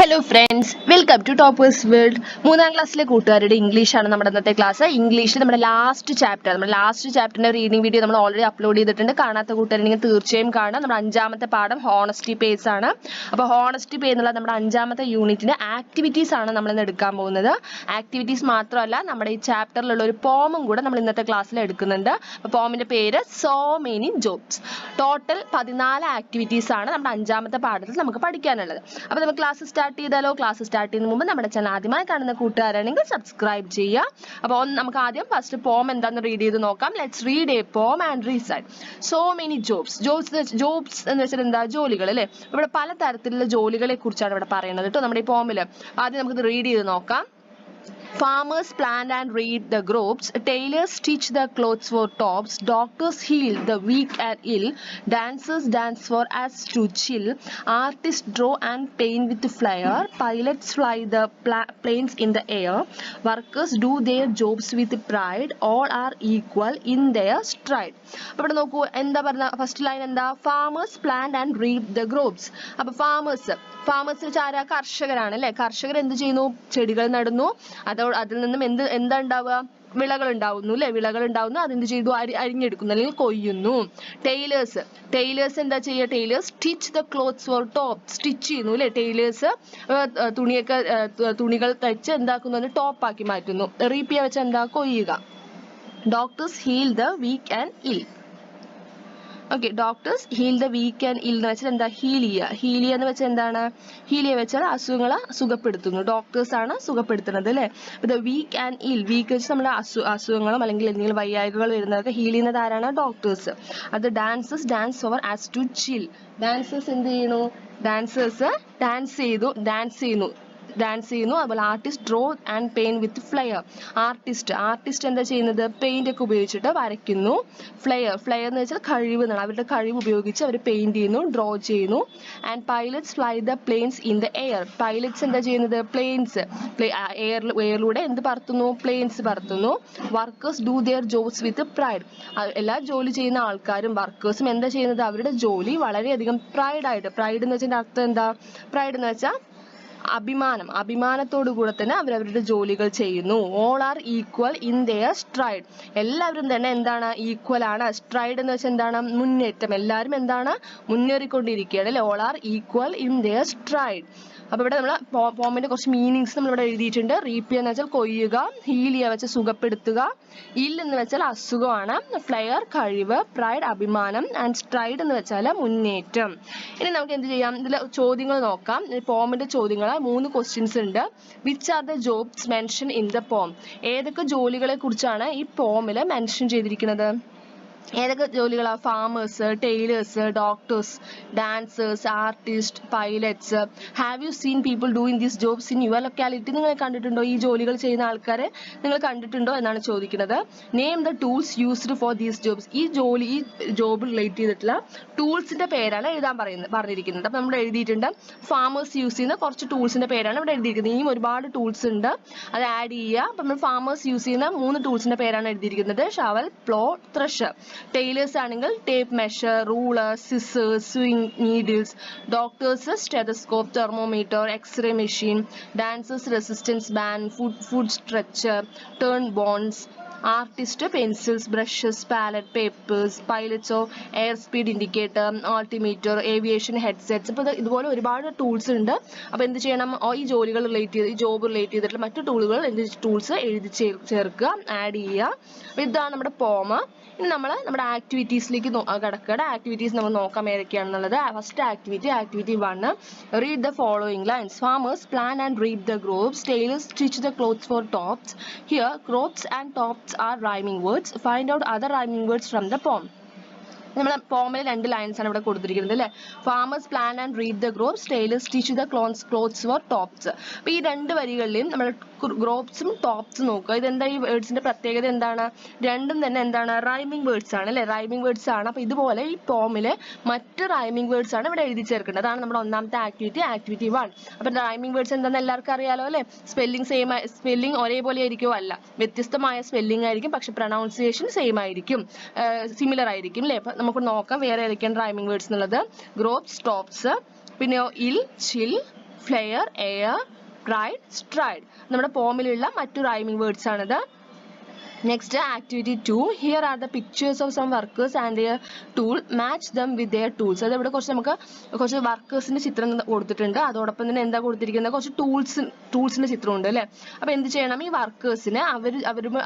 Hello friends, welcome to Toppers World. 3ാം ക്ലാസ്സിലെ കൂട്ടുകാരുടെ ഇംഗ്ലീഷാണ് നമ്മുടെ ഇന്നത്തെ ക്ലാസ്. ഇംഗ്ലീഷിൽ നമ്മുടെ ലാസ്റ്റ് ചാപ്റ്ററിന്റെ റീഡിംഗ് വീഡിയോ നമ്മൾ ഓൾറെഡി അപ്ലോഡ് ചെയ്തിട്ടുണ്ട്. കാണാത്ത കൂട്ടുകാരുണ്ടെങ്കിൽ തീർച്ചയായും കാണാം. നമ്മുടെ 5ാമത്തെ പാഠം ഹോണസ്റ്റി പേസ് ആണ്. അപ്പോൾ ഹോണസ്റ്റി പേ എന്നുള്ള നമ്മുടെ 5ാമത്തെ യൂണിറ്റിന്റെ ആക്ടിവിറ്റീസ് ആണ് നമ്മൾ ഇന്ന് എടുക്കാൻ പോകുന്നത്. ആക്ടിവിറ്റീസ് മാത്രമല്ല, നമ്മുടെ ഈ ചാപ്റ്ററിലുള്ള ഒരു പോമും കൂടെ നമ്മൾ ഇന്നത്തെ ക്ലാസ്സിൽ എടുക്കുന്നുണ്ട്. അപ്പോൾ പോമിന്റെ പേര് so many jobs. Total 14 activities ആണ് നമ്മുടെ 5ാമത്തെ പാഠത്തിൽ നമുക്ക് പഠിക്കാനുള്ളത്. അപ്പോൾ നമുക്ക് ക്ലാസ് സ്റ്റാർട്ട് ചെയ്താലോ? ക്ലാസ് സ്റ്റാർട്ട് ചെയ്യുന്നതിന് മുമ്പ് നമ്മുടെ ചാനൽ ആദ്യമായി കാണുന്ന കൂട്ടുകാരാണെങ്കിൽ സബ്സ്ക്രൈബ് ചെയ്യുക. അപ്പോൾ നമുക്ക് ആദ്യം ഫസ്റ്റ് പോം എന്താണെന്ന് റീഡ് ചെയ്ത് നോക്കാം. Let's read a poem and recite. So many jobs. Jobs എന്ന് വെച്ചാൽ എന്താ? ജോലികൾ അല്ലേ. ഇവിടെ പല തരത്തിലുള്ള ജോലികളെ കുറിച്ചാണ് ഇവിടെ പറയുന്നത് കേട്ടോ നമ്മുടെ ഈ പോമിൽ. ആദ്യം നമുക്ക് റീഡ് ചെയ്ത് നോക്കാം. Farmers plant and reap the crops, tailors stitch the clothes for tops, doctors heal the weak and ill, dancers dance for us to chill, artists draw and paint with flair, pilots fly the planes in the air, workers do their jobs with pride, all are equal in their stride. അപ്പോൾ ഇവിടെ നോക്കൂ, എന്താ പറഞ്ഞ first line എന്താ? Farmers plant and reap the crops. അപ്പൊ farmers വെച്ചാൽ ആരാ? കർഷകരാണ് അല്ലെ. കർഷകർ എന്ത് ചെയ്യുന്നു? ചെടികൾ നടുന്നു. അതിൽ നിന്നും എന്താ ഉണ്ടാവുക? വിളകൾ ഉണ്ടാവുന്നു അല്ലെ. വിളകൾ ഉണ്ടാവുന്നു. അതെന്ത് ചെയ്തു? അരിഞ്ഞെടുക്കുന്നു അല്ലെങ്കിൽ കൊയ്യുന്നു. ടൈലേഴ്സ് എന്താ ചെയ്യുക? Tailors stitch the clothes for top. Stitch ചെയ്യുന്നു അല്ലെ. ടൈലേഴ്സ് തുണികൾ തയ്ച്ച് എന്താക്കുന്നു? ടോപ്പാക്കി മാറ്റുന്നു. റീപ്പ് ചെയ്യാൻ വെച്ചാൽ എന്താ? കൊയ്യുക. Doctors heal the weak and ill. Okay, doctors heal the weak and ill എന്ന് വെച്ചാൽ എന്താ? ഹീൽ ചെയ്യുക എന്ന് വെച്ചാൽ എന്താണ്? ഹീൽ ചെയ്യുക വെച്ചാൽ അസുഖങ്ങളെ സുഖപ്പെടുത്തുന്നു. ഡോക്ടേഴ്സ് ആണ് സുഖപ്പെടുത്തുന്നത് അല്ലെ. ദ വീക്ക് ആൻഡ് ഇൽ. വീക്ക് വെച്ചാൽ നമ്മുടെ അസുഖങ്ങളും അല്ലെങ്കിൽ എന്തെങ്കിലും വയ്യായ്കകൾ വരുന്നതൊക്കെ ഹീൽ ചെയ്യുന്നത് ആരാണ്? ഡോക്ടേഴ്സ്. അത് dancers dance over as to chill. Dancers എന്ത് ചെയ്യുന്നു? ഡാൻസേഴ്സ് ഡാൻസ് ചെയ്യുന്നു. അതുപോലെ artist draw and paint with flair. Artist എന്താ ചെയ്യുന്നത്? പെയിന്റ് ഒക്കെ ഉപയോഗിച്ചിട്ട് വരയ്ക്കുന്നു. ഫ്ലെയർ എന്ന് വെച്ചാൽ കഴിവ് എന്നാണ്. അവരുടെ കഴിവ് ഉപയോഗിച്ച് അവർ പെയിന്റ് ചെയ്യുന്നു, ഡ്രോ ചെയ്യുന്നു. And pilots fly the planes in the air. Pilots എന്താ ചെയ്യുന്നത്? പ്ലെയിൻസ് എയറിലൂടെ എന്ത് പറത്തുന്നു? പ്ലെയിൻസ് പറത്തുന്നു. Workers do their jobs with pride. എല്ലാ ജോലി ചെയ്യുന്ന ആൾക്കാരും വർക്കേഴ്സും എന്താ ചെയ്യുന്നത്? അവരുടെ ജോലി വളരെയധികം പ്രൈഡ് എന്ന് വെച്ചാൽ അർത്ഥം എന്താ? പ്രൈഡ് എന്ന് വെച്ചാൽ അഭിമാനത്തോടു കൂടെ തന്നെ അവരവരുടെ ജോലികൾ ചെയ്യുന്നു. All are equal in there stride. എല്ലാവരും തന്നെ എന്താണ്? ഈക്വൽ ആണ്. സ്ട്രൈഡ് എന്ന് വെച്ചാൽ എന്താണ്? മുന്നേറ്റം. എല്ലാവരും എന്താണ്? മുന്നേറിക്കൊണ്ടിരിക്കുകയാണ് അല്ലെ. All are equal in there stride. അപ്പൊ ഇവിടെ നമ്മൾ പോമിന്റെ കുറച്ച് മീനിങ്സ് നമ്മൾ ഇവിടെ എഴുതിയിട്ടുണ്ട്. റീപ്പ് എന്ന് വെച്ചാൽ കൊയ്യുക, ഹീൽ ചെയ്യുക വെച്ചാൽ സുഖപ്പെടുത്തുക, ഇൽ എന്ന് വെച്ചാൽ അസുഖമാണ്, ഫ്ലെയർ കഴിവ്, പ്രൈഡ് അഭിമാനം, ആൻഡ് സ്ട്രൈഡ് എന്ന് വെച്ചാൽ മുന്നേറ്റം. ഇനി നമുക്ക് എന്ത് ചെയ്യാം? ഇതിൽ ചോദ്യങ്ങൾ നോക്കാം. പോമിന്റെ ചോദ്യങ്ങൾ 3 ക്വസ്റ്റ്യൻസ് ഉണ്ട്. Which are the jobs mention in the poem? ഏതൊക്കെ ജോലികളെ കുറിച്ചാണ് ഈ പോമിൽ മെൻഷൻ ചെയ്തിരിക്കുന്നത്? ഏതൊക്കെ ജോലികളാ? Farmers, tailors, doctors, dancers, artist, pilots. Have you seen people doing these jobs in your locality? നിങ്ങൾ കണ്ടിട്ടുണ്ടോ? ഈ ജോലികൾ ചെയ്യുന്ന ആൾക്കാരെ നിങ്ങൾ കണ്ടിട്ടുണ്ടോ എന്നാണ് ചോദിക്കുന്നത്. Name the tools used for these jobs. ഈ ജോബ് റിലേറ്റ് ചെയ്തിട്ടുള്ള ടൂൾസിന്റെ പേരാണ് എഴുതാൻ പറഞ്ഞിരിക്കുന്നത്. അപ്പൊ നമ്മൾ എഴുതിയിട്ടുണ്ട് ഫാമേഴ്സ് യൂസ് ചെയ്യുന്ന കുറച്ച് ടൂൾസിന്റെ പേരാണ് ഇവിടെ എഴുതിയിരിക്കുന്നത്. ഇനിയും ഒരുപാട് ടൂൾസ് ഉണ്ട്, അത് ആഡ് ചെയ്യുക. അപ്പൊ നമ്മൾ ഫാമേഴ്സ് യൂസ് ചെയ്യുന്ന 3 ടൂൾസിന്റെ പേരാണ് എഴുതിയിരിക്കുന്നത്. Shovel, plough, thresher. ടൈലേഴ്സ് ആണെങ്കിൽ tape measure, ruler, scissors, swing needles. Doctors stethoscope, thermometer, X ray machine. Dancers resistance band, foot stretcher, turn bones. Artist pencils, brushes, palette, papers. പൈലറ്റ്സോ air speed indicator, altimeter, aviation headsets. അപ്പോൾ ഇതുപോലെ ഒരുപാട് tools ഉണ്ട്. അപ്പോൾ എന്ത് ചെയ്യണം? ഈ ജോബ് റിലേറ്റ് ചെയ്തിട്ടുള്ള മറ്റു ടൂൾസ് എഴുതി ചേർക്കുക, ആഡ് ചെയ്യുക. അപ്പോൾ ഇതാണ് നമ്മുടെ പോം. ഇനി നമ്മുടെ ആക്ടിവിറ്റീസിലേക്ക് കിടക്കുക. ആക്ടിവിറ്റീസ് നമ്മൾ നോക്കാം ഏതൊക്കെയാണെന്നുള്ളത്. First activity 1. Read the following lines. Farmers plan and reap the crops, tailors stitch the clothes for tops. Here crops and tops are rhyming words. Find out other rhyming words from the poem. നമ്മൾ പോമിൽ 2 lines ആണ് ഇവിടെ കൊടുത്തിരിക്കുന്നത് അല്ലെ. Farmers plan and reap the crops, tailors stitch the clothes for tops. അപ്പൊ ഈ 2 വരികളിലും നമ്മൾ ക്രോപ്സും ടോപ്സും നോക്കുക. ഇതെന്താ? ഈ വേർഡ്സിന്റെ പ്രത്യേകത എന്താണ്? രണ്ടും തന്നെ എന്താണ്? റൈമിംഗ് വേർഡ്സ് ആണ് അല്ലെ. റൈമിംഗ് വേർഡ്സ് ആണ്. അപ്പൊ ഇതുപോലെ ഈ പോമില് മറ്റ് റൈമിംഗ് വേർഡ്സ് ആണ് ഇവിടെ എഴുതി ചേർക്കേണ്ടത്. അതാണ് നമ്മുടെ ഒന്നാമത്തെ ആക്ടിവിറ്റി 1. അപ്പൊ റൈമിംഗ് വേർഡ്സ് എന്താണെന്ന് എല്ലാവർക്കും അറിയാലോ അല്ലെ. സ്പെല്ലിംഗ് ഒരേപോലെ ആയിരിക്കും? അല്ല, വ്യത്യസ്തമായ സ്പെല്ലിംഗ് ആയിരിക്കും, പക്ഷെ പ്രൊനൗൺസിയേഷൻ സെയിം ആയിരിക്കും, സിമിലർ ആയിരിക്കും അല്ലെ. നമുക്ക് നോക്കാം വേറെ ഏതൊക്കെയാണ് റൈമിംഗ് വേർഡ്സ് എന്നുള്ളത്. ഗ്രോപ്സ്, ടോപ്സ്, പിന്നെ ഇൽ, ചിൽ, ഫ്ലെയർ, എയർ, പ്രൈഡ്, സ്ട്രൈഡ്. നമ്മുടെ പോമിലുള്ള മറ്റു റൈമിംഗ് വേർഡ്സ് ആണിത്. Next, activity 2. Here are the pictures of some workers and their tool. Match them with their tools. അത് ഇവിടെ നമുക്ക് കുറച്ച് വർക്കേഴ്സിന്റെ ചിത്രം കൊടുത്തിട്ടുണ്ട്. അതോടൊപ്പം തന്നെ എന്താ കൊടുത്തിരിക്കുന്നത്, കുറച്ച് ടൂൾസിന്റെ ചിത്രമുണ്ട് അല്ലേ. അപ്പൊ എന്ത് ചെയ്യണം, ഈ വർക്കേഴ്സിനെ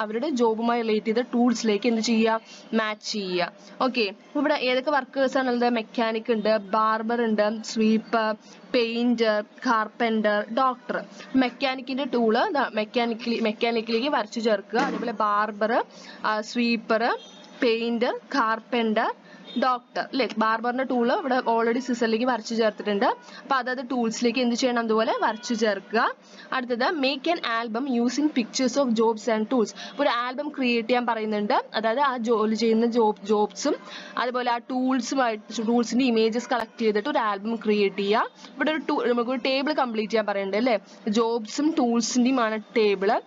അവരുടെ ജോബുമായി റിലേറ്റ് ചെയ്ത ടൂൾസിലേക്ക് എന്ത് ചെയ്യുക, മാച്ച് ചെയ്യുക. ഓക്കെ, ഇവിടെ ഏതൊക്കെ വർക്കേഴ്സ് ആണുള്ളത്? മെക്കാനിക് ഉണ്ട്, ബാർബർ ഉണ്ട്, സ്വീപ്പർ, പെയിന്റർ, കാർപ്പൻറ്റർ, ഡോക്ടർ. മെക്കാനിക്കിന്റെ ടൂള് മെക്കാനിക്കിലേക്ക് വരച്ചു ചേർക്കുക. അതേപോലെ barber, sweeper, painter, carpenter, doctor അല്ലേ. ബാർബറിന്റെ ടൂള് ഇവിടെ ഓൾറെഡി സിസറിലേക്ക് വരച്ചു ചേർത്തിട്ടുണ്ട്. അപ്പൊ അതായത് ടൂൾസിലേക്ക് എന്ത് ചെയ്യണം, അതുപോലെ വരച്ചു ചേർക്കുക. അടുത്തത് make an album using pictures of jobs and tools. ഒരു ആൽബം ക്രിയേറ്റ് ചെയ്യാൻ പറയുന്നുണ്ട്. അതായത് ആ ജോലി ചെയ്യുന്ന ജോബ്സും അതുപോലെ ആ ടൂൾസിന്റെ ഇമേജസ് കളക്ട് ചെയ്തിട്ട് ഒരു ആൽബം ക്രിയേറ്റ് ചെയ്യുക. ഇവിടെ നമുക്ക് ഒരു ടേബിൾ കംപ്ലീറ്റ് ചെയ്യാൻ പറയുന്നുണ്ട് അല്ലേ. ജോബ്സും ടൂൾസിന്റെയും ആണ് ടേബിള്.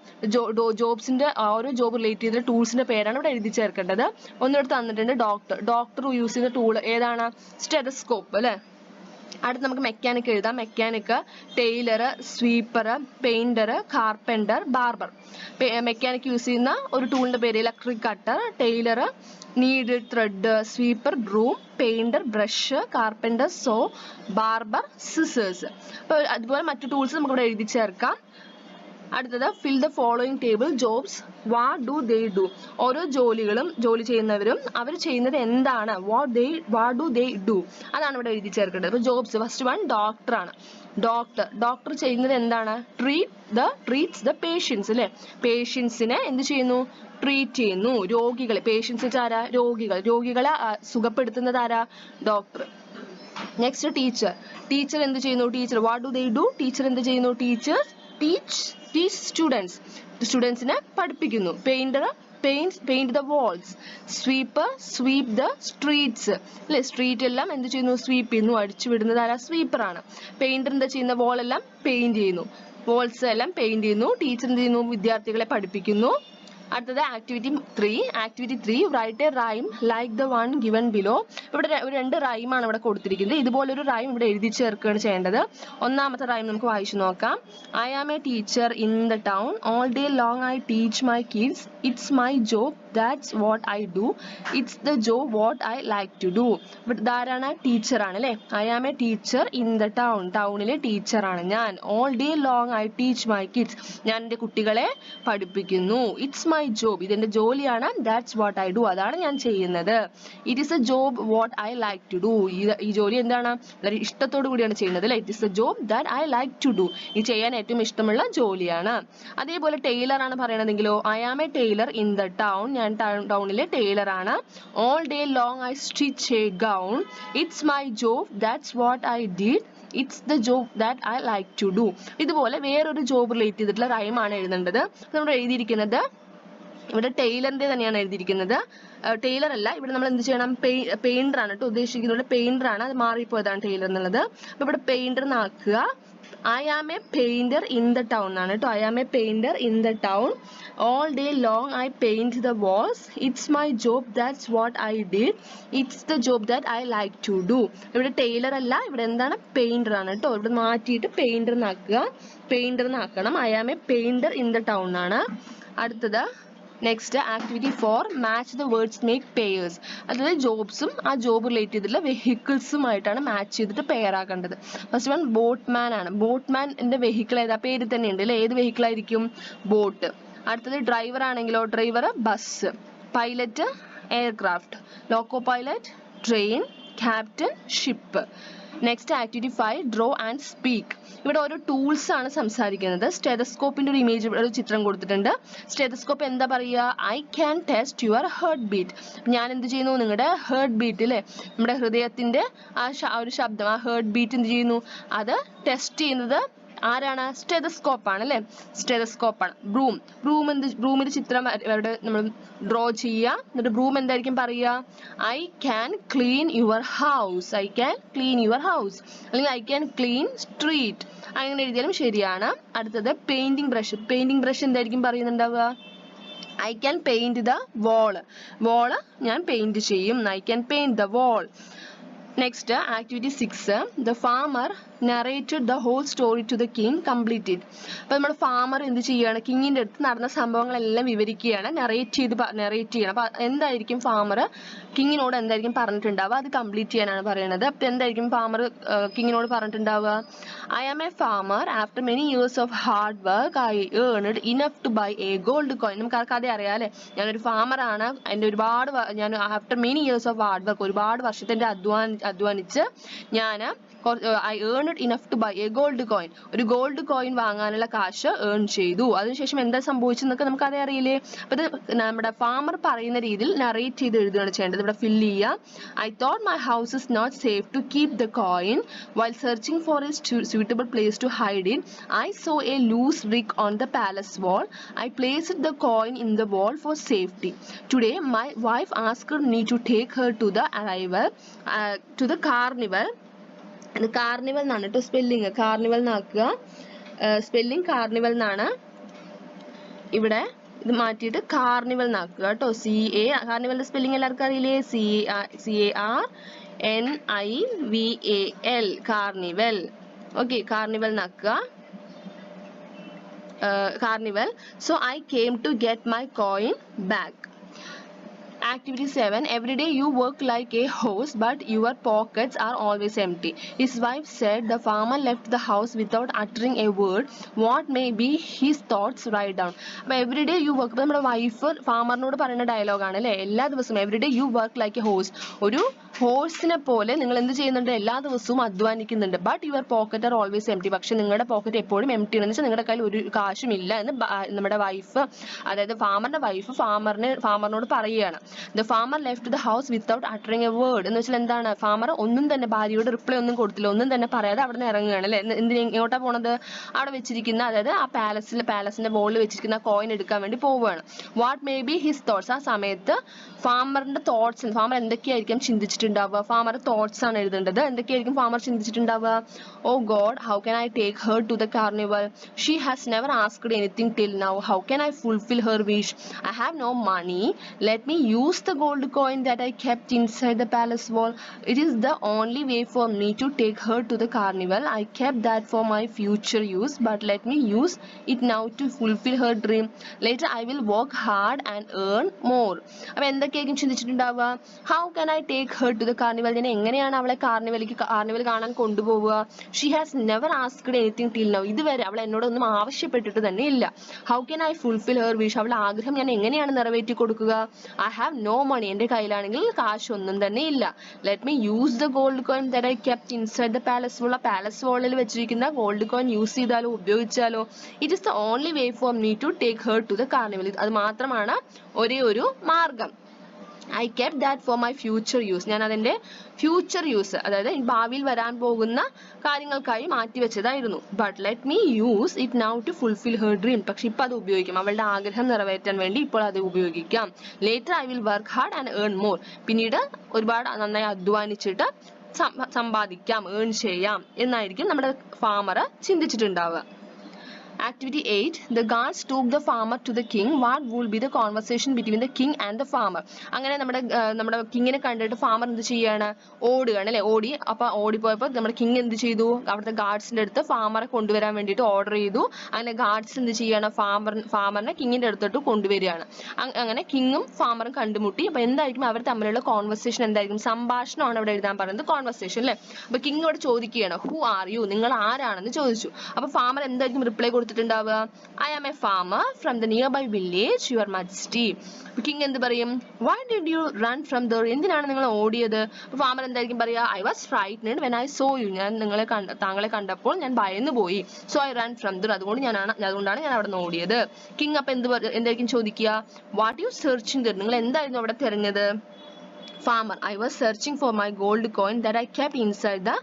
ജോബ്സിന്റെ ഓരോ ജോബ് റിലേറ്റ് ചെയ്ത ടൂൾസിന്റെ പേരാണ് ഇവിടെ എഴുതി ചേർക്കേണ്ടത്. ഒന്നിടത്ത് തന്നിട്ടുണ്ട് ഡോക്ടർ യൂസ് ചെയ്യുന്ന ടൂൾ ഏതാണ്? സ്റ്റെതസ്കോപ്പ് അല്ലെ. അടുത്ത് നമുക്ക് മെക്കാനിക് എഴുതാം. Mechanic, tailor, sweeper, painter, carpenter, barber. Mechanic use ചെയ്യുന്ന ഒരു ടൂളിന്റെ പേര് electric cutter, tailor needle, thread, sweeper broom, painter brush, carpenter saw, barber scissors. അപ്പൊ അതുപോലെ മറ്റു ടൂൾസ് നമുക്ക് ഇവിടെ എഴുതി ചേർക്കാം. അടുത്തത് fill the following table jobs what do they do. ഓരോ ജോലി ചെയ്യുന്നവരും അവർ ചെയ്യുന്നത് എന്താണ്, വാട്ട് ഡു ദേ ഡു, അതാണ് ഇവിടെ എഴുതി ചേർക്കേണ്ടത്. അപ്പൊ ജോബ്സ് ഫസ്റ്റ് വൺ ഡോക്ടർ ആണ്. ഡോക്ടർ ചെയ്യുന്നത് എന്താണ്? ട്രീറ്റ്സ് ദ പേഷ്യൻസ് അല്ലെ. പേഷ്യൻസിനെ എന്ത് ചെയ്യുന്നു? ട്രീറ്റ് ചെയ്യുന്നു. രോഗികളെ, പേഷ്യൻസ് ആരാ? രോഗികളെ സുഖപ്പെടുത്തുന്നത് ആരാ? ഡോക്ടർ. നെക്സ്റ്റ് ടീച്ചർ എന്ത് ചെയ്യുന്നു? Teacher what do they do. Teacher എന്ത് ചെയ്യുന്നു? ടീച്ച് സ്റ്റുഡൻസിനെ പഠിപ്പിക്കുന്നു. Painter paint the walls. Sweeper sweep the streets അല്ലെ. സ്ട്രീറ്റ് എല്ലാം എന്ത് ചെയ്യുന്നു? സ്വീപ്പ് ചെയ്യുന്നു. അടിച്ചു വിടുന്നത് ആരാ? സ്വീപ്പർ ആണ്. പെയിന്റർ എന്താ ചെയ്യുന്ന? വാൾ എല്ലാം പെയിന്റ് ചെയ്യുന്നു. വാൾസ് എല്ലാം പെയിന്റ് ചെയ്യുന്നു. ടീച്ചർ എന്ത് ചെയ്യുന്നു? വിദ്യാർത്ഥികളെ പഠിപ്പിക്കുന്നു. അടുത്തത് activity 3 write a rhyme like the one given below. ഇവിടെ രണ്ട് റൈമാണ് ഇവിടെ കൊടുത്തിരിക്കുന്നത്. ഇതുപോലൊരു റൈം ഇവിടെ എഴുതി ചേർക്കുകയാണ് ചെയ്യേണ്ടത്. ഒന്നാമത്തെ റൈം നമുക്ക് വായിച്ചു നോക്കാം. I am a teacher in the town all day long I teach my kids it's my job that's what I do it's the job what I like to do. ഇവിടെ ധാരാണ്? ടീച്ചറാണ് അല്ലെ. I am a teacher in the ടൗണിലെ ടീച്ചറാണ് ഞാൻ. All day long I teach my kids, ഞാൻ എൻ്റെ കുട്ടികളെ പഠിപ്പിക്കുന്നു. ഇറ്റ്സ് മൈ ജോബ്, ഇതെന്റെ ജോലിയാണ്. ദാറ്റ്സ് വാട്ട് ഐ ഡു, അതാണ് ഞാൻ ചെയ്യുന്നത്. It is a job what I like to do, ഈ ജോലി എന്താണ്? വളരെ ഇഷ്ടത്തോടു കൂടിയാണ് ചെയ്യുന്നത് അല്ലെ. It is a job that I like to do, ഈ ചെയ്യാൻ ഏറ്റവും ഇഷ്ടമുള്ള ജോലിയാണ്. അതേപോലെ ടൈലർ ആണ് പറയണതെങ്കിലോ I am a tailor in the town, ഞാൻ ടൗണിലെ ടൈലർ ആണ്. All day long I stitch a gown it's my job that's what I did it's the job that I like to do. ഇതുപോലെ വേറൊരു job relate ചെയ്തിട്ടുള്ള റൈമാണ് എഴുതേണ്ടത്. നമ്മൾ എഴുതിയിരിക്കുന്നത് ഇവിടെ ടൈലറിന്റെ തന്നെയാണ് എഴുതിയിരിക്കുന്നത്. ടൈലർ അല്ല, ഇവിടെ നമ്മൾ എന്ത് ചെയ്യണം? പെയിന്റർ ആണ് കേട്ടോ ഉദ്ദേശിക്കുന്നത്. പെയിന്റർ ആണ്, അത് മാറിപ്പോയതാണ് ടൈലർ എന്നുള്ളത്. അപ്പൊ ഇവിടെ പെയിന്റർ എന്നാക്കുക. I am a painter in the town ആണ് കേട്ടോ. I am a painter in the town all day long I paint the walls it's my job that's what I did it's the job that I like to do. ഇവിടെ tailor അല്ല, ഇവിടെ എന്താണ്? Painter ആണ് കേട്ടോ. ഇവിടെ മാറ്റിയിട്ട് painter എന്നാക്കണം. I am a painter in the town ആണ്. അടുത്തത് next activity 4 match the words make pairs. അതായത് ജോബ്സും ആ ജോബ് റിലേറ്റ് ചെയ്തിട്ടുള്ള വെഹിക്കിൾസുമായിട്ടാണ് മാച്ച് ചെയ്തിട്ട് പെയർ ആക്കേണ്ടത്. ഫസ്റ്റ് വൺ ബോട്ട്മാൻ ആണ്. ബോട്ട്മാൻ്റെ വെഹിക്കിൾ ഏതാ? പേര് തന്നെ ഉണ്ട് അല്ലേ. ഏത് വെഹിക്കിൾ ആയിരിക്കും? ബോട്ട്. അടുത്തത് ഡ്രൈവർ ആണെങ്കിലോ driver bus, pilot aircraft, loco pilot train, captain ship. Next activity 5 draw and speak. ഇവിടെ ഓരോ ടൂൾസ് ആണ് സംസാരിക്കുന്നത്. സ്റ്റെതസ്കോപ്പിന്റെ ഒരു ഇമേജ്, ഒരു ചിത്രം കൊടുത്തിട്ടുണ്ട്. സ്റ്റെതസ്കോപ്പ് എന്താ പറയുക? I can test your heartbeat. ഞാൻ എന്ത് ചെയ്യുന്നു? നിങ്ങളുടെ ഹേർട്ട് ബീറ്റ് അല്ലേ, നമ്മുടെ ഹൃദയത്തിന്റെ ആ ഒരു ശബ്ദം, ആ ഹേർട്ട് ബീറ്റ് എന്ത് ചെയ്യുന്നു? അത് ടെസ്റ്റ് ചെയ്യുന്നത് ആരാണ്? സ്റ്റെതസ്കോപ്പ് ആണ് അല്ലെ. സ്റ്റെതസ്കോപ്പ് ആണ്. ബ്രൂമിന്റെ ചിത്രം അവിടെ നമ്മൾ ഡ്രോ ചെയ്യുക. എന്നിട്ട് ബ്രൂം എന്തായിരിക്കും പറയുക? I can clean your house, I can clean your house, അല്ലെങ്കിൽ ഐ ക്യാൻ ക്ലീൻ സ്ട്രീറ്റ്, അങ്ങനെ എഴുതിയാലും ശരിയാണ്. അടുത്തത് പെയിന്റിംഗ് ബ്രഷ് എന്തായിരിക്കും പറയുന്നുണ്ടാവുക? ഐ ക്യാൻ പെയിന്റ് ദ വാള് ഞാൻ പെയിന്റ് ചെയ്യും. I can paint the wall. Next activity 6 the farmer narrated the whole story to the king, completed. അപ്പോൾ നമ്മുടെ ഫാമർ എന്ത് ചെയ്യുകയാണ്, കിങ്ങിന്റെ അടുത്ത് നടന്ന സംഭവങ്ങളെല്ലാം വിവരിക്കുകയാണ്, നറേറ്റ് ചെയ്യണം. അപ്പൊ എന്തായിരിക്കും ഫാമർ കിങ്ങിനോട് എന്തായിരിക്കും പറഞ്ഞിട്ടുണ്ടാവുക, അത് കംപ്ലീറ്റ് ചെയ്യാനാണ് പറയുന്നത്. അപ്പൊ എന്തായിരിക്കും ഫാമർ കിങ്ങിനോട് പറഞ്ഞിട്ടുണ്ടാവുക? I am a farmer, after many years of hard work I earned enough to buy a gold coin. നമുക്ക് ആർക്കും അറിയാം അല്ലെ, ഞാനൊരു ഫാമറാണ്, എൻ്റെ ഞാൻ after many years of hard work, ഒരുപാട് വർഷത്തെ അധ്വാനിച്ച് ഞാൻ I earned enough to buy a gold coin, ഒരു ഗോൾഡ് കോയിൻ വാങ്ങാനുള്ള കാശ് ഏൺ ചെയ്തു. അതിനുശേഷം എന്താ സംഭവിച്ചെന്നൊക്കെ നമുക്ക് അറിയില്ലേ. അപ്പൊ ഇത് നമ്മുടെ ഫാമർ പറയുന്ന രീതിയിൽ നറേറ്റ് ചെയ്ത് എഴുതുകയാണ് ചെയ്യേണ്ടത്. ഇവിടെ ഫില്ല് ചെയ്യുക. I thought my house is not safe to keep the coin while searching for a suitable place to hide it. I saw a loose brick on the palace wall. I placed the coin in the wall for safety. Today my wife asked me to take her to the carnival. Carnival എന്നാണ് കേട്ടോ spelling, carnival എന്നാക്കുക, spelling carnival എന്നാണ്. ഇവിടെ ഇത് മാറ്റിയിട്ട് carnival എന്നാക്കുക കേട്ടോ. കാർണിവലിന്റെ spelling എല്ലാവർക്കും അറിയില്ലേ? CARNIVAL, carnival. Okay, carnival എന്നാക്കുക, carnival. So I came to get my coin back. Activity 7. Every day you work like a horse, but your pockets are always empty. His wife said the farmer left the house without uttering a word. What may be his thoughts? Write down. അപ്പോൾ every day you work, നമ്മുടെ wife ഫാമറിനോട് പറയുന്ന ഡയലോഗാണ് അല്ലേ. എല്ലാ ദിവസവും every day you work like a horse, ഒരു ഹോഴ്സിനെ പോലെ നിങ്ങൾ എന്ത് ചെയ്യുന്നുണ്ട്, എല്ലാ ദിവസവും അധ്വാനിക്കുന്നുണ്ട്. But your pocket are always empty, പക്ഷെ നിങ്ങളുടെ പോക്കറ്റ് എപ്പോഴും എംപ്റ്റി എന്ന് വെച്ചാൽ നിങ്ങളുടെ കയ്യിൽ ഒരു കാശും ഇല്ല എന്ന് നമ്മുടെ വൈഫ്, അതായത് ഫാമറിന്റെ വൈഫ് ഫാമറിനോട് പറയുകയാണ്. The farmer left the house without uttering A word എന്ന് വെച്ചാൽ എന്താണ്, ഫാമർ ഒന്നും തന്നെ ഭാര്യയോട് റിപ്ലൈ ഒന്നും കൊടുത്തില്ല, ഒന്നും തന്നെ പറയാതെ അവിടെ നിന്ന് ഇറങ്ങുകയാണ് അല്ലെ. എങ്ങോട്ടാ പോണത്? അവിടെ വെച്ചിരിക്കുന്ന, അതായത് ആ പാലസിന്റെ വോളിൽ വെച്ചിരിക്കുന്ന കോയിൻ എടുക്കാൻ വേണ്ടി പോവുകയാണ്. What may be his thoughts, ആ സമയത്ത് ഫാമറിന്റെ തോട്ട്സ്, ഫാമർ എന്തൊക്കെയായിരിക്കും ചിന്തിച്ചിട്ടുണ്ടാവുക, ഫാമർ തോട്ട്സ് ആണ് എഴുതേണ്ടത്. എന്തൊക്കെയായിരിക്കും ഫാമർ ചിന്തിച്ചിട്ടുണ്ടാവുക? Oh God, how can I take her to the carnival, she has never asked anything till now, how can I fulfil her wish, I have no money, let me use the gold coin that I kept inside the palace wall. It is the only way for me to take her to the carnival. I kept that for my future use, but let me use it now to fulfill her dream. Later I will work hard and earn more. അപ്പോൾ എന്തൊക്കെയായിരിക്കും ചിന്തിച്ചിട്ടുണ്ടാവുക? How can I take her to the carnival? ഞാൻ എങ്ങനെയാണ് അവളെ carnival കാണാൻ കൊണ്ടുപോവുക? She has never asked anything till now. ഇതുവരെ അവൾ എന്നോടൊന്നും ആവശ്യപ്പെട്ടിട്ട് തന്നെ ഇല്ല. How can I fulfill her wish? അവളുടെ ആഗ്രഹം ഞാൻ എങ്ങനെയാണ് നിറവേറ്റി കൊടുക്കുക? I have no money, എൻ്റെ കയ്യിലാണെങ്കിൽ കാശ് ഒന്നും തന്നെ ഇല്ല. Let me use the gold coin that I kept inside the palace wall. Palace വാളിൽ വെച്ചിരിക്കുന്ന ഗോൾഡ് കോയിൻ യൂസ് ചെയ്താലോ ഉപയോഗിച്ചാലോ. It is the only way for me to take her to the carnival. അത് മാത്രമാണ് ഒരേ ഒരു മാർഗം. I kept that for my future use. ഞാൻ അതിന്റെ ഫ്യൂച്ചർ യൂസ്, അതായത് ഭാവിയിൽ വരാൻ പോകുന്ന കാര്യങ്ങൾക്കായി മാറ്റി വെച്ചതായിരുന്നു. But let me use it now to fulfill her dream. പക്ഷെ ഇപ്പൊ അത് ഉപയോഗിക്കാം, അവളുടെ ആഗ്രഹം നിറവേറ്റാൻ വേണ്ടി ഇപ്പോൾ അത് ഉപയോഗിക്കാം. Later I will work hard and earn more. പിന്നീട് ഒരുപാട് നന്നായി അധ്വാനിച്ചിട്ട് സമ്പാദിക്കാം, ഏൺ ചെയ്യാം എന്നായിരിക്കും നമ്മുടെ farmer ചിന്തിച്ചിട്ടുണ്ടാവുക. Activity 8. The guards took the farmer to the king. What would be the conversation between the king and the farmer? അങ്ങനെ നമ്മുടെ കിങ്ങിനെ കണ്ടിട്ട് ഫാമർ എന്ത് ചെയ്യാണ്, ഓടുകയാണ് അല്ലെ. അപ്പൊ ഓടിപ്പോയപ്പോൾ നമ്മുടെ കിങ് എന്ത് ചെയ്തു, അവിടുത്തെ ഗാർഡ്സിന്റെ അടുത്ത് ഫാമറെ കൊണ്ടുവരാൻ വേണ്ടിയിട്ട് ഓർഡർ ചെയ്തു. അങ്ങനെ ഗാർഡ്സ് എന്ത് ചെയ്യാണ്, ഫാമറിനെ കിങ്ങിന്റെ അടുത്തോട്ട് കൊണ്ടുവരികയാണ്. അങ്ങനെ കിങ്ങും ഫാമറും കണ്ടുമുട്ടി. അപ്പൊ എന്തായിരിക്കും അവർ തമ്മിലുള്ള കോൺവെർസേഷൻ, എന്തായിരിക്കും, സംഭാഷണമാണ് ഇവിടെ എഴുതാൻ പറയുന്നത്, കോൺവെർസേഷൻ അല്ലെ. അപ്പൊ കിങ് ഇവിടെ ചോദിക്കുകയാണ്, ഹു ആർ യു, നിങ്ങൾ ആരാണെന്ന് ചോദിച്ചു. അപ്പൊ ഫാമർ എന്തായിരിക്കും റിപ്ലൈ കൊടുത്തിട്ടുണ്ടാവുക? I am a farmer from the nearby village, your majesty. King എന്ത് പറയും? Why did you run from there, എന്തിനാണ് നിങ്ങൾ ഓടിയത്? ഫാമർ എന്തായിരിക്കും പറയാ? I was frightened when I saw you, ഞാൻ താങ്കളെ കണ്ടപ്പോൾ ഞാൻ ഭയന്നു പോയി. So I run from there, അതുകൊണ്ടാണ് ഞാൻ അവിടെ നിന്ന് ഓടിയത്. കിങ് അപ്പൊ എന്തായിരിക്കും ചോദിക്കുക? വാട്ട് യു സെർച്ചിങ് ദർ, നിങ്ങൾ എന്തായിരുന്നു അവിടെ തിരഞ്ഞത്? Farmer, I was searching for my gold coin that I kept inside the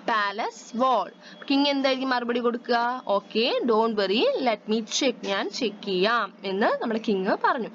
palace wall. King എന്തായിരിക്കും മറുപടി കൊടുക്കുക? Okay, don't worry, let me check, ഞാൻ ചെക്ക് ചെയ്യാം എന്ന് നമ്മുടെ കിങ് പറഞ്ഞു.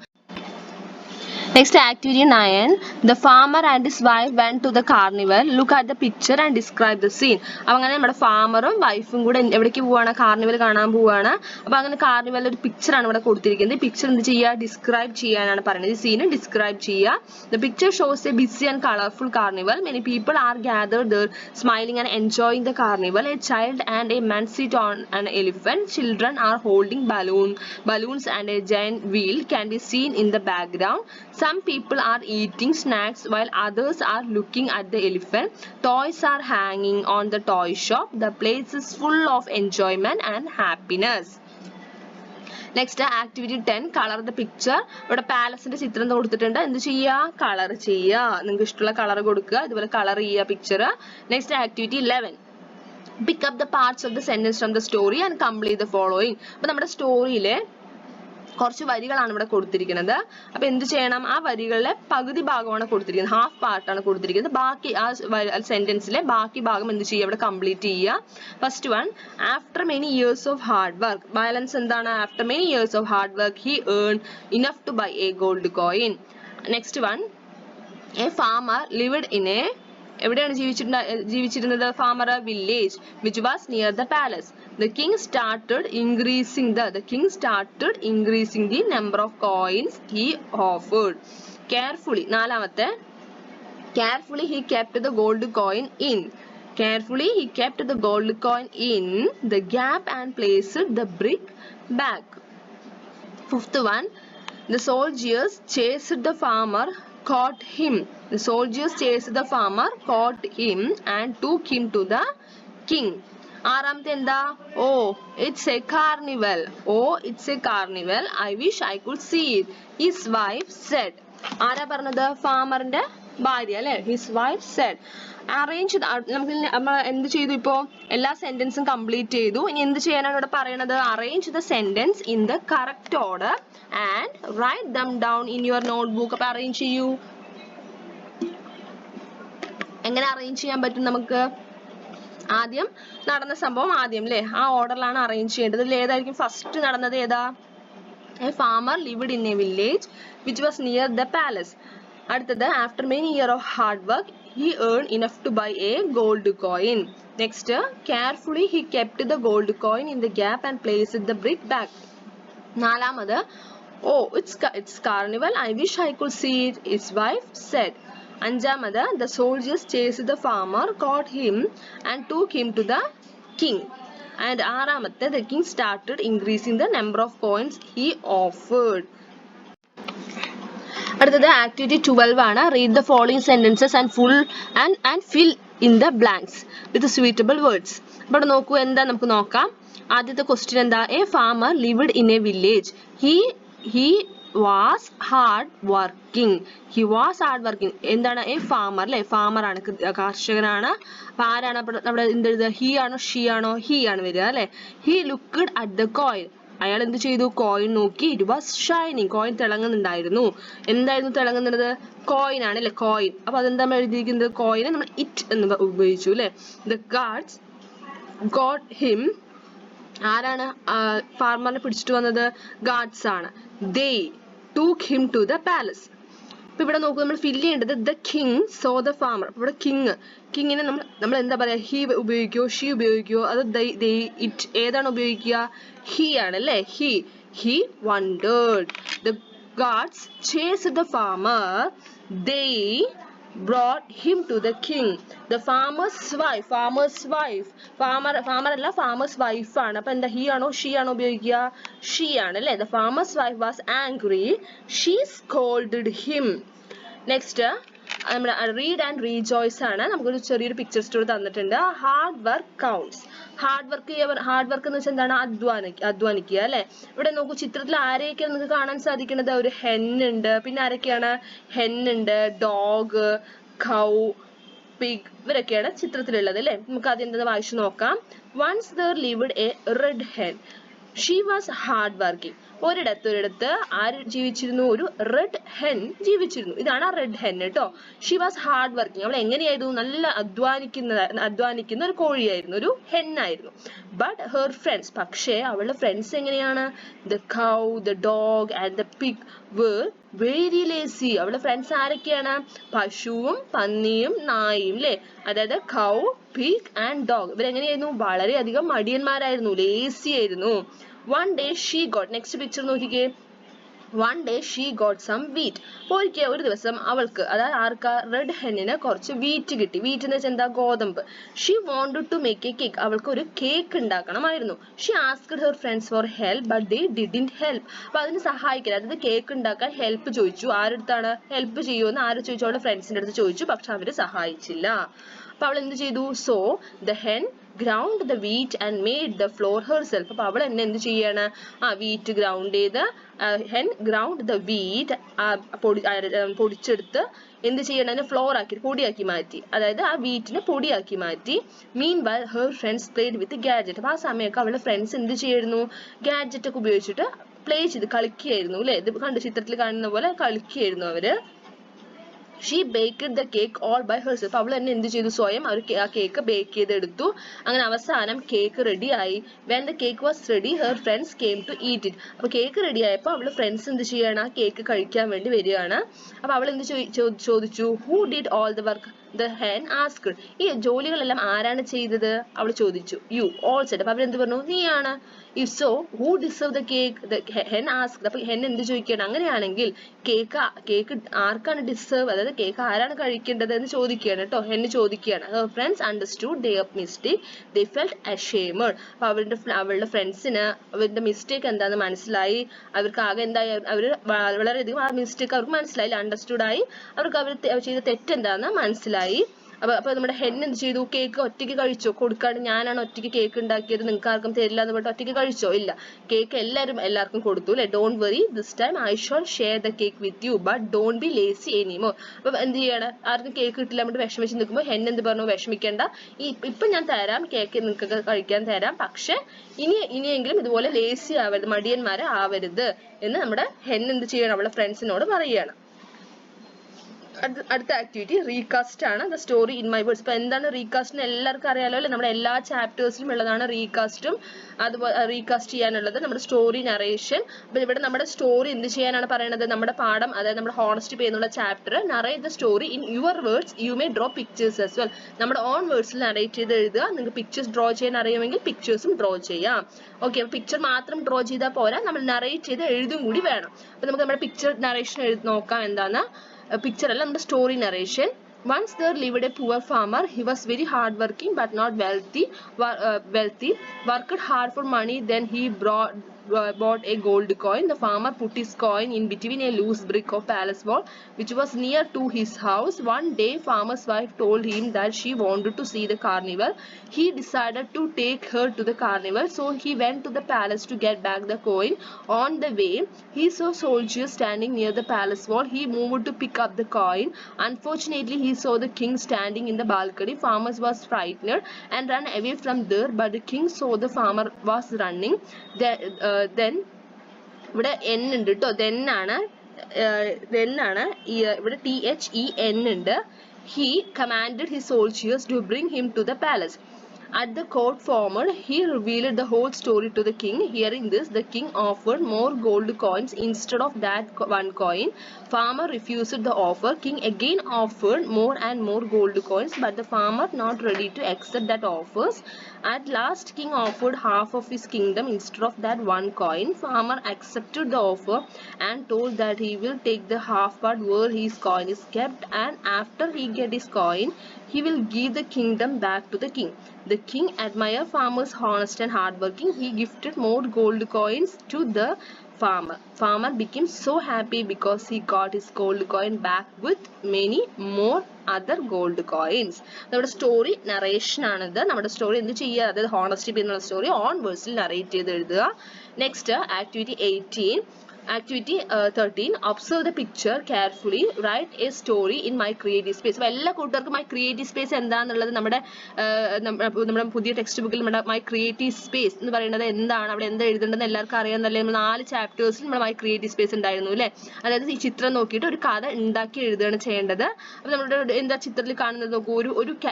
Next activity 9. The farmer and his wife went to the carnival. Look at the picture and describe the scene. അപ്പോൾ അങ്ങനെ നമ്മുടെ ഫാമറും വൈഫും കൂടെ എവിടേക്ക് പോവാണ്? കാർണിവൽ കാണാൻ പോവാണ്. അപ്പോൾ അങ്ങനെ കാർണിവലിൽ ഒരു പിക്ചർ ആണ് ഇവിടെ കൊടുത്തിരിക്കുന്നത്. പിക്ചർ എന്ത് ചെയ്യുക? ഡിസ്ക്രൈബ് ചെയ്യാനാണ് പറയുന്നത്. ഈ സീൻ ഡിസ്ക്രൈബ് ചെയ്യുക. The picture shows a busy and colorful carnival. Many people are gathered there, smiling and enjoying the carnival. A child and a man sit on an elephant. Children are holding balloons and a giant wheel can be seen in the background. Some people are eating snacks while others are looking at the elephant. Toys are hanging on the toy shop. The place is full of enjoyment and happiness. Next activity 10. Color the picture. ഇവിടെ പാലസിന്റെ ചിത്രം കൊടുത്തിട്ടുണ്ട്. എന്ത് ചെയ്യുക? Colour ചെയ്യുക. നിങ്ങൾക്ക് ഇഷ്ടമുള്ള colour കൊടുക്കുക. ഇതുപോലെ കളർ ചെയ്യുക picture. Next activity 11. Pick up the parts of the sentence from the story and complete the following. അപ്പോൾ നമ്മുടെ സ്റ്റോറിയിലെ കുറച്ച് വരികളാണ് ഇവിടെ കൊടുത്തിരിക്കുന്നത്. അപ്പോൾ എന്ത് ചെയ്യണം? ആ വരികളിലെ പകുതി ഭാഗമാണ് കൊടുത്തിരിക്കുന്നത്, ഹാഫ് പാർട്ടാണ് കൊടുത്തിരിക്കുന്നത്. ബാക്കി ആ സെന്റൻസിലെ ബാക്കി ഭാഗം എന്ത് ചെയ്യുക? ഇവിടെ കംപ്ലീറ്റ് ചെയ്യുക. First one, after many years of hard work. Balance എന്താണ്? After many years of hard work he earn enough to buy a gold coin. Next one, a farmer lived in a, എവിടെയാണ് ജീവിച്ചിരുന്നത് farmer? Village which was near the palace. The king started increasing the number of coins he offered. Carefully, നാലാമത്തെ, carefully he kept the gold coin in the gap and placed the brick back. Fifth one, the soldiers chased the farmer, caught him. And took him to the king. ആറാമത്തെ എന്താ? it's a carnival. I wish I could see it, his wife said. ആരാ പറഞ്ഞത്? ഫാമറിന്റെ ഭാര്യ അല്ലെ? his wife said. Arrange, നമുക്ക് നമ്മൾ എന്ത് ചെയ്തു? ഇപ്പോ എല്ലാ സെന്റൻസും കംപ്ലീറ്റ് ചെയ്തു. ഇനി എന്ത് ചെയ്യാനാണ് ഇവിടെ പറയണത്? Arrange the sentence in the correct order and write them down in your notebook. അപ്പൊ അറേഞ്ച് ചെയ്യൂ. എങ്ങനെ അറേഞ്ച് ചെയ്യാൻ പറ്റും നമുക്ക്? ആദ്യം നടന്ന സംഭവം ആദ്യം അല്ലേ, ആ ഓർഡറിലാണ് അറേഞ്ച് ചെയ്യേണ്ടത്. ഇതിൽ ഏതായിരിക്കും ഫസ്റ്റ് നടന്നത്? ഏതാ? A farmer lived in a village which was near the palace. അടുത്തത്, after many year of hard work he earn enough to buy a gold coin. Next, carefully he kept the gold coin in the gap and placed the brick back. നാലാമത്, it's carnival, I wish I could see it, his wife said. അഞ്ചാമത്, the soldiers chased the farmer, caught him and took him to the king. And ആറാമത്തെ, the king started increasing the number of coins he offered. അടുത്തത് activity 12 ആണ്. read the following sentences and fill in the blanks with suitable words. ഇവിടെ നോക്കൂ, എന്താ നമുക്ക് നോക്കാം. ആദ്യത്തെ question എന്താ? A farmer lived in a village. he was hard working. എന്താണ്? എ ഫാമർ അല്ലെ? ഫാമർ ആണ്, കർഷകനാണ്. അപ്പൊ ആരാണ് നമ്മുടെ എന്തെഴുതുക? ഹി ആണോ ഷീ ആണോ? ഹി ആണ് വരിക അല്ലെ? He looked at the coin. അയാൾ എന്ത് ചെയ്തു? കോയിൻ നോക്കി. It was shining. കോയിൻ തിളങ്ങുന്നുണ്ടായിരുന്നു. എന്തായിരുന്നു തിളങ്ങുന്നത്? കോയിൻ ആണ് അല്ലെ? കോയിൻ. അപ്പൊ അതെന്താ എഴുതിയിരിക്കുന്നത്? കോയിനെ നമ്മൾ ഇറ്റ് എന്ന് ഉപയോഗിച്ചു അല്ലെ? The guards got him. ആരാണ് ഫാർമറിനെ പിടിച്ചിട്ട് വന്നത്? ഗാർഡ്സ് ആണ്. they took him to the palace. അപ്പൊ ഇവിടെ നോക്കൂ, നമ്മൾ ഫില്ല് ചെയ്യേണ്ടത് the king saw the farmer. അപ്പൊ ഇവിടെ കിങ്ങിനെ നമ്മൾ എന്താ പറയാ? he ഉപയോഗിക്കോ ഷീ ഉപയോഗിക്കോ? അത് it ഏതാണ് ഉപയോഗിക്കുക? he ആണ് അല്ലേ? he wondered. The guards chased the farmer. They brought him to the king. The farmer's wife farmer അല്ല, farmer's wife ആണ്. അപ്പൊ എന്താ? he ആണോ she ആണോ ഉപയോഗിക്കുക? she ആണ് അല്ലേ? The farmer's wife was angry. She scolded him. Next, നമ്മുടെ read and rejoice ആണ്. നമുക്കൊരു ചെറിയൊരു പിക്ചർ സ്റ്റോറി തന്നിട്ടുണ്ട്. Hard work counts. Hard work എന്ന് വെച്ചാൽ എന്താണ്? അധ്വാനിക്കുക അല്ലെ? ഇവിടെ നോക്കൂ, ചിത്രത്തിൽ ആരെയൊക്കെയാണ് നിങ്ങൾക്ക് കാണാൻ സാധിക്കുന്നത്? ഒരു ഹെൻ ഉണ്ട്. പിന്നെ ആരൊക്കെയാണ്? ഹെൻ ഉണ്ട്, ഡോഗ്, കൗ, പിഗ്, ഇവരൊക്കെയാണ് ചിത്രത്തിലുള്ളത് അല്ലെ? നമുക്ക് ആദ്യം എന്താ വായിച്ചു നോക്കാം. Once there lived a red hen. She was hard working. ഒരിടത്ത് ആര് ജീവിച്ചിരുന്നു? ഒരു റെഡ് ഹെൻ ജീവിച്ചിരുന്നു. ഇതാണ് ആ റെഡ് ഹെൻ കേട്ടോ. She was hard working. അവൾ എങ്ങനെയായിരുന്നു? നല്ല അധ്വാനിക്കുന്ന ഒരു കോഴിയായിരുന്നു, ഒരു ഹെൻ ആയിരുന്നു. ബട്ട് ഹെർ ഫ്രണ്ട്സ്, പക്ഷേ അവളുടെ ഫ്രണ്ട്സ് എങ്ങനെയാണ്? The cow, the dog and the pig were very lazy. അവളുടെ ഫ്രണ്ട്സ് ആരൊക്കെയാണ്? പശുവും പന്നിയും നായയും അല്ലേ? അതായത് കൗ, പിഗ് ആൻഡ് ഡോഗ്. ഇവരെങ്ങനെയായിരുന്നു? വളരെയധികം മടിയന്മാരായിരുന്നു, ലേസി ആയിരുന്നു. One day she got, next picture നോക്കിക്കേ. One day she got some wheat. ഒരു ദിവസം അവൾക്ക്, അതായത് ആർക്കാ? റെഡ് ഹെന്നിന് കുറച്ച് വീറ്റ് കിട്ടി. വീറ്റ് എന്ന് വെച്ചാൽ എന്താ? ഗോതമ്പ്. She wanted to make a cake. അവൾക്ക് ഒരു cake ഉണ്ടാക്കണമായിരുന്നു. She asked her friends for help but they didn't help. അപ്പൊ അതിന് സഹായിക്കാൻ, അതായത് കേക്ക് ഉണ്ടാക്കാൻ ഹെൽപ്പ് ചോദിച്ചു. ആരടുത്താണ് ഹെൽപ്പ് ചെയ്യുമെന്ന് ആര് ചോദിച്ചു? അവളുടെ ഫ്രണ്ട്സിന്റെ അടുത്ത് ചോദിച്ചു. പക്ഷെ അവര് സഹായിച്ചില്ല. അപ്പൊ അവൾ എന്ത് ചെയ്തു? So the hen ground the wheat and made the flour herself. അപ്പൊ അവൾ എന്നെ എന്ത് ചെയ്യാണ്? വീറ്റ് ഗ്രൗണ്ട് ചെയ്ത്, hen ground the wheat, പൊടിച്ചെടുത്ത് എന്ത് ചെയ്യണം? അതിനെ ഫ്ലോർ ആക്കി, പൊടിയാക്കി മാറ്റി. അതായത് ആ വീറ്റിനെ പൊടിയാക്കി മാറ്റി. Meanwhile her friends played with the gadget. അപ്പൊ ആ സമയമൊക്കെ അവളുടെ ഫ്രണ്ട്സ് എന്ത് ചെയ്യായിരുന്നു? ഗാഡ്ജറ്റ് ഒക്കെ ഉപയോഗിച്ചിട്ട് പ്ലേ ചെയ്ത് കളിക്കുകയായിരുന്നു അല്ലെ? ഇത് കണ്ട് ചിത്രത്തിൽ കാണുന്ന പോലെ കളിക്കുകയായിരുന്നു അവര്. She baked the cake all by herself. അവൾ തന്നെ എന്ത് ചെയ്തു? സ്വയം ആ കേക്ക് ബേക്ക് ചെയ്തെടുത്തു. അങ്ങനെ അവസാനം കേക്ക് റെഡി ആയി. When the cake was ready, her friends came to eat it. അപ്പൊ കേക്ക് റെഡി ആയപ്പോൾ അവളുടെ ഫ്രണ്ട്സ് എന്ത് ചെയ്യാണ്? ആ കേക്ക് കഴിക്കാൻ വേണ്ടി വരികയാണ്. അപ്പൊ അവൾ എന്ത് ചോദിച്ചു? Who did all the work? The hen asked. ഈ ജോലികളെല്ലാം ആരാണ് ചെയ്തത്? അവൾ ചോദിച്ചു. You all said. അപ്പൊ അവരെന്ത് പറഞ്ഞു? നീയാണ്. If so, who deserved the cake? The hen asked. അപ്പൊ hen എന്ത് ചോദിക്കുകയാണ്? അങ്ങനെയാണെങ്കിൽ കേക്ക് ആർക്കാണ് ഡിസേർവ്, അതായത് കേക്ക് ആരാണ് കഴിക്കേണ്ടത് എന്ന് ചോദിക്കുകയാണ് കേട്ടോ. hen ചോദിക്കുകയാണ്. Her friends understood their mistake. They felt ashamed. അപ്പൊ അവളുടെ ഫ്രണ്ട്സിന് അവരുടെ മിസ്റ്റേക്ക് എന്താന്ന് മനസ്സിലായി. അവർക്ക് ആകെ എന്തായി? അവര് വളരെയധികം ആ മിസ്റ്റേക്ക് അവർക്ക് മനസ്സിലായി, അണ്ടർസ്റ്റുഡ് ആയി. അവർക്ക് അവർ ചെയ്ത തെറ്റെന്താന്ന് മനസ്സിലായി. അപ്പൊ നമ്മുടെ ഹെൻ എന്ത് ചെയ്തു? കേക്ക് ഒറ്റയ്ക്ക് കഴിച്ചോ? കൊടുക്കാണ്ട് ഞാനാണ് ഒറ്റയ്ക്ക് കേക്ക് ഉണ്ടാക്കിയത്, നിങ്ങൾക്ക് ആർക്കും തരില്ല എന്ന് പറഞ്ഞിട്ട് ഒറ്റയ്ക്ക് കഴിച്ചോ? ഇല്ല. കേക്ക് എല്ലാവർക്കും കൊടുത്തു അല്ലെ? Don't worry, this time I shall share the cake with you but don't be lazy anymore. അപ്പൊ എന്ത് ചെയ്യാണ്? ആർക്കും കേക്ക് കിട്ടില്ല എന്നിട്ട് വിഷമിച്ച് നിൽക്കുമ്പോൾ ഹെൻ എന്ത് പറഞ്ഞു? വിഷമിക്കേണ്ട, ഇപ്പൊ ഞാൻ തരാം കേക്ക്, നിങ്ങൾക്ക് കഴിക്കാൻ തരാം, പക്ഷെ ഇനിയെങ്കിലും ഇതുപോലെ ലേസി ആവരുത്, മടിയന്മാരെ ആവരുത് എന്ന് നമ്മുടെ ഹെൻ എന്ത് ചെയ്യണം? അവളുടെ ഫ്രണ്ട്സിനോട് പറയുകയാണ്. അടുത്ത ആക്ടിവിറ്റി റീകാസ്റ്റ് ആണ്. The story in my words. ഇപ്പൊ എന്താണ് റീകാസ്റ്റ്? എല്ലാവർക്കും അറിയാലോ അല്ലെ? നമ്മുടെ എല്ലാ ചാപ്റ്റേഴ്സിലും ഉള്ളതാണ് റീകാസ്റ്റും. അതുപോലെ റീകാസ്റ്റ് ചെയ്യാനുള്ളത് നമ്മുടെ സ്റ്റോറി നറേഷൻ. അപ്പൊ ഇവിടെ നമ്മുടെ സ്റ്റോറി എന്ത് ചെയ്യാനാണ് പറയുന്നത്? നമ്മുടെ പാഠം, അതായത് നമ്മുടെ ഹോണസ്റ്റി പേ എന്നുള്ള chapter, narrate the story in your words. You may draw pictures as well. നമ്മുടെ ഓൺ വേർഡ്സിൽ നറേറ്റ് ചെയ്ത് എഴുതുക. നിങ്ങൾക്ക് പിക്ചേഴ്സ് ഡ്രോ ചെയ്യാൻ അറിയുമെങ്കിൽ പിക്ചേഴ്സും ഡ്രോ ചെയ്യാം. ഓക്കെ, പിക്ചർ മാത്രം ഡ്രോ ചെയ്താൽ പോരാ, നമ്മൾ നറേറ്റ് ചെയ്ത് എഴുതും കൂടി വേണം. അപ്പൊ നമുക്ക് നമ്മുടെ പിക്ചർ നറേഷൻ നോക്കാം. എന്താണ് picture അല്ല, നമ്മുടെ story narration. Once there lived a poor farmer. He was very hard working but not wealthy. Worked hard for money. Then he bought a gold coin. The farmer put his coin in between a loose brick of palace wall which was near to his house. One day farmer's wife told him that she wanted to see the carnival. He decided to take her to the carnival, so he went to the palace to get back the coin. On the way he saw soldiers standing near the palace wall. He moved to pick up the coin. Unfortunately he saw the king standing in the balcony. Farmer was frightened and ran away from there, but the king saw the farmer was running. Then ഇവിടെ n ഉണ്ട് കേട്ടോ. then ആണ് ഇവിടെ THEN ഉണ്ട്. He commanded his soldiers to bring him to the palace. At the court former, he revealed the whole story to the king. Hearing this, the king offered more gold coins instead of that one coin. Farmer refused the offer. King again offered more and more gold coins, but the farmer not ready to accept that offers. At last, king offered half of his kingdom instead of that one coin. Farmer accepted the offer and told that he will take the half part where his coin is kept, and after he get his coin, he will give the kingdom back to the king. The king admired farmer's honest and hardworking. He gifted more gold coins to the farmer. Farmer became so happy because he got his gold coin back with many more other gold coins. നമ്മുടെ story narration ആണിത്. നമ്മുടെ story എന്ത് ചെയ്യുക? അതായത് honesty എന്നുള്ള story on വേർഡ്സിൽ narrate ചെയ്ത് എഴുതുക. Next activity 18. Activity 13 observe the picture carefully write a story in my creative space. അപ്പോൾ എല്ലാ കൂട്ടുകാർക്കും മൈ ക്രിയേറ്റീവ് സ്പേസ് എന്താണെന്നുള്ളത് നമ്മുടെ പുതിയ ടെക്സ്റ്റ് ബുക്കിൽ നമ്മുടെ മൈ ക്രിയേറ്റീവ് സ്പേസ് എന്ന് പറയുന്നത് എന്താണ്, അവിടെ എന്താ എഴുതേണ്ടതെന്ന് എല്ലാവർക്കും അറിയാമെന്നല്ലേ. 4 ചാപ്റ്റേഴ്സിൽ നമ്മുടെ മൈ ക്രിയേറ്റീവ് സ്പേസ് ഉണ്ടായിരുന്നു അല്ലേ. അതായത് ഈ ചിത്രം നോക്കിയിട്ട് ഒരു കഥ ഉണ്ടാക്കി എഴുതുകയാണ് ചെയ്യേണ്ടത്. അപ്പോൾ നമ്മുടെ എന്താ ചിത്രത്തിൽ കാണുന്നത് നോക്കൂ,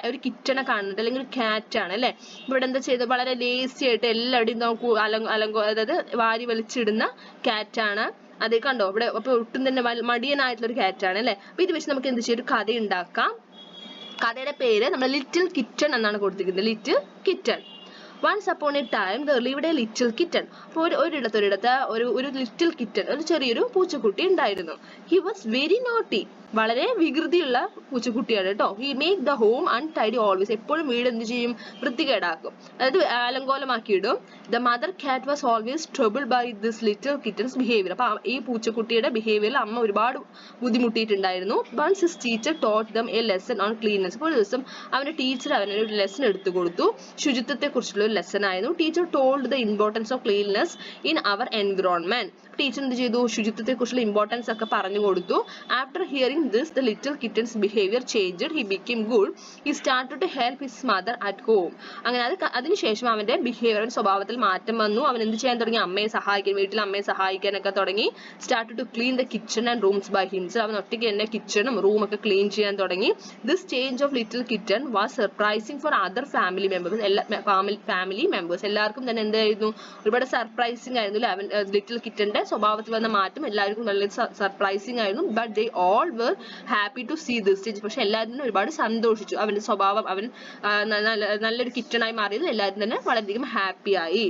ഒരു കിറ്റനെ കാണുന്നുണ്ട്, അല്ലെങ്കിൽ ഒരു ക്യാറ്റ് ആണ് അല്ലേ. ഇവിടെ എന്താ ചെയ്തത്, വളരെ ലേസി ആയിട്ട് എല്ലാവരുടെയും നോക്കൂ അതായത് വാരി വലിച്ചിടുന്ന ക്യാറ്റ് ആണ്. അതേ കണ്ടോ ഇവിടെ. അപ്പൊ ഒട്ടും തന്നെ മടിയനായിട്ടുള്ള ഒരു ക്യാറ്റ് ആണ് അല്ലെ. അപ്പൊ ഇത് വെച്ച് നമുക്ക് എന്ത് ചെയ്യും, ഒരു കഥ ഉണ്ടാക്കാം. കഥയുടെ പേര് നമ്മൾ ലിറ്റിൽ കിറ്റൺ എന്നാണ് കൊടുത്തിരിക്കുന്നത്, little kitten. Once upon a time there lived a little kitten. അപ്പോൾ ഒരിടത്ത് ഒരു ലിറ്റിൽ കിറ്റൺ, ഒരു ചെറിയൊരു പൂച്ചക്കുട്ടി ഉണ്ടായിരുന്നു. He was very naughty. വളരെ വികൃതിയുള്ള പൂച്ചക്കുട്ടിയാണ് കേട്ടോ. He make the home untidy always. എപ്പോഴും വീട് എന്ത് ചെയ്യും, വൃത്തികേടാക്കും, അതായത് അലങ്കോലമാക്കിയിടും. The mother cat was always troubled by this little kitten's behavior. അപ്പൊ ഈ പൂച്ചക്കുട്ടിയുടെ ബിഹേവിയറിൽ അമ്മ ഒരുപാട് ബുദ്ധിമുട്ടിയിട്ടുണ്ടായിരുന്നു. Once his teacher taught them a lesson on cleanliness. അപ്പോൾ ഒരു ദിവസം അവന്റെ ടീച്ചർ അവനൊരു ലെസൺ എടുത്തു കൊടുത്തു, ശുചിത്വത്തെ കുറിച്ചുള്ള ഒരു ലെസൺ ആയിരുന്നു. Teacher told the importance of cleanliness in our environment. Teacher എന്ത് ചെയ്തു, ശുചിത്വത്തെ കുറിച്ചുള്ള ഇമ്പോർട്ടൻസ് ഒക്കെ പറഞ്ഞു കൊടുത്തു. After hearing this the little kitten's behavior changed. He became good. He started to help his mother at home. അങ്ങനെ അതിനുശേഷം അവന്റെ ബിഹേവിയർ സ്വഭാവത്തിൽ മാറ്റം വന്നു. അവൻ എന്ത് ചെയ്യാൻ തുടങ്ങി, അമ്മയെ സഹായിക്കാൻ, വീട്ടിൽ അമ്മയെ സഹായിക്കാനൊക്കെ തുടങ്ങി. Started to clean the kitchen and rooms by himself. അവൻ ഒറ്റയ്ക്ക് തന്നെ കിച്ചണും റൂമൊക്കെ ക്ലീൻ ചെയ്യാൻ തുടങ്ങി. This change of little kitten was surprising for other family members. Family members എല്ലാവർക്കും തന്നെ എന്തായിരുന്നു, ഒരുപാട് സർപ്രൈസിങ് ആയിരുന്നു അല്ലെ. അവൻ ലിറ്റിൽ കിറ്റന്റെ സ്വഭാവത്തിൽ വന്ന മാറ്റം എല്ലാവർക്കും വളരെ സർപ്രൈസിങ് ആയിരുന്നു. But they all were happy to see this change. പക്ഷെ എല്ലാവരും ഒരുപാട് സന്തോഷിച്ചു. അവന്റെ സ്വഭാവം, അവൻ നല്ലൊരു കിറ്റണായി മാറിയത് എല്ലാവരും തന്നെ വളരെയധികം ഹാപ്പി ആയി.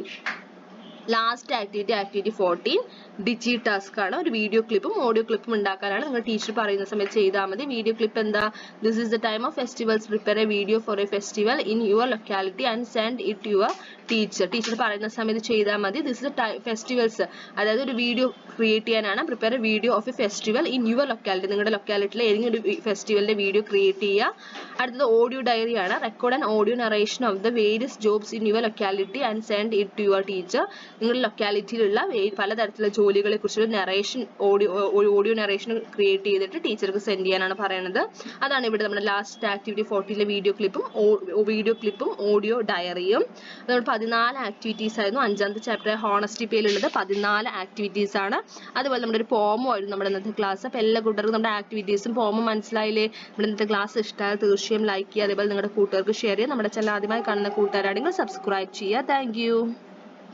ലാസ്റ്റ് ആക്ടിവിറ്റി 14 ഡിജി ടാസ്ക് ആണ്. ഒരു വീഡിയോ ക്ലിപ്പും ഓഡിയോ ക്ലിപ്പും ഉണ്ടാക്കാനാണ്. നിങ്ങൾ ടീച്ചർ പറയുന്ന സമയത്ത് ചെയ്താൽ മതി. വീഡിയോ ക്ലിപ്പ് എന്താ, this is the time of festivals, prepare a video for a festival in your locality and send it to your teacher. Teacher പറയുന്ന സമയത്ത് ചെയ്താൽ മതി. ദിസ് ഇസ് ദ ഫെസ്റ്റിവൽസ്, അതായത് ഒരു വീഡിയോ ക്രിയേറ്റ് ചെയ്യാനാണ്. Prepare a video of a festival in your locality, നിങ്ങളുടെ ലൊക്കാലിറ്റിയിലെ ഏതെങ്കിലും ഒരു ഫെസ്റ്റിവലിന്റെ വീഡിയോ ക്രിയേറ്റ് ചെയ്യുക. അടുത്തത് ഓഡിയോ ഡയറി ആണ്. Record and audio narration of the various jobs in your locality and send it to your teacher. നിങ്ങളുടെ ലൊക്കാലിറ്റിയിലുള്ള പലതരത്തിലുള്ള ജോലികളെ കുറിച്ചുള്ള നറേഷൻ, ഓഡിയോ നറേഷൻ ക്രിയേറ്റ് ചെയ്തിട്ട് ടീച്ചർക്ക് സെൻഡ് ചെയ്യാനാണ് പറയുന്നത്. അതാണ് ഇവിടെ നമ്മുടെ ലാസ്റ്റ് ആക്ടിവിറ്റി 14 വീഡിയോ ക്ലിപ്പും ഓഡിയോ ഡയറിയും. നമ്മൾ 14 ആക്ടിവിറ്റീസ് ആയിരുന്നു. 5ാമത്തെ ചാപ്റ്റർ ഹോണസ്റ്റി പേയിലുള്ളത് 14 ആക്ടിവിറ്റീസ് ആണ്. അതുപോലെ നമ്മുടെ ഒരു പോമോ ആയിരുന്നു നമ്മുടെ ഇന്നത്തെ ക്ലാസ്. അപ്പോൾ എല്ലാ കൂട്ടുകാർക്കും നമ്മുടെ ആക്ടിവിറ്റീസും പോമും മനസ്സിലായില്ലേ? നമ്മുടെ ഇന്നത്തെ ക്ലാസ് ഇഷ്ടമായാൽ തീർച്ചയായും ലൈക്ക് ചെയ്യുക, അതേപോലെ നിങ്ങളുടെ കൂട്ടുകാർക്ക് ഷെയർ ചെയ്യുക. നമ്മുടെ ചാനൽ ആദ്യമായി കാണുന്ന കൂട്ടുകാരാണെങ്കിൽ സബ്സ്ക്രൈബ് ചെയ്യുക. Thank you.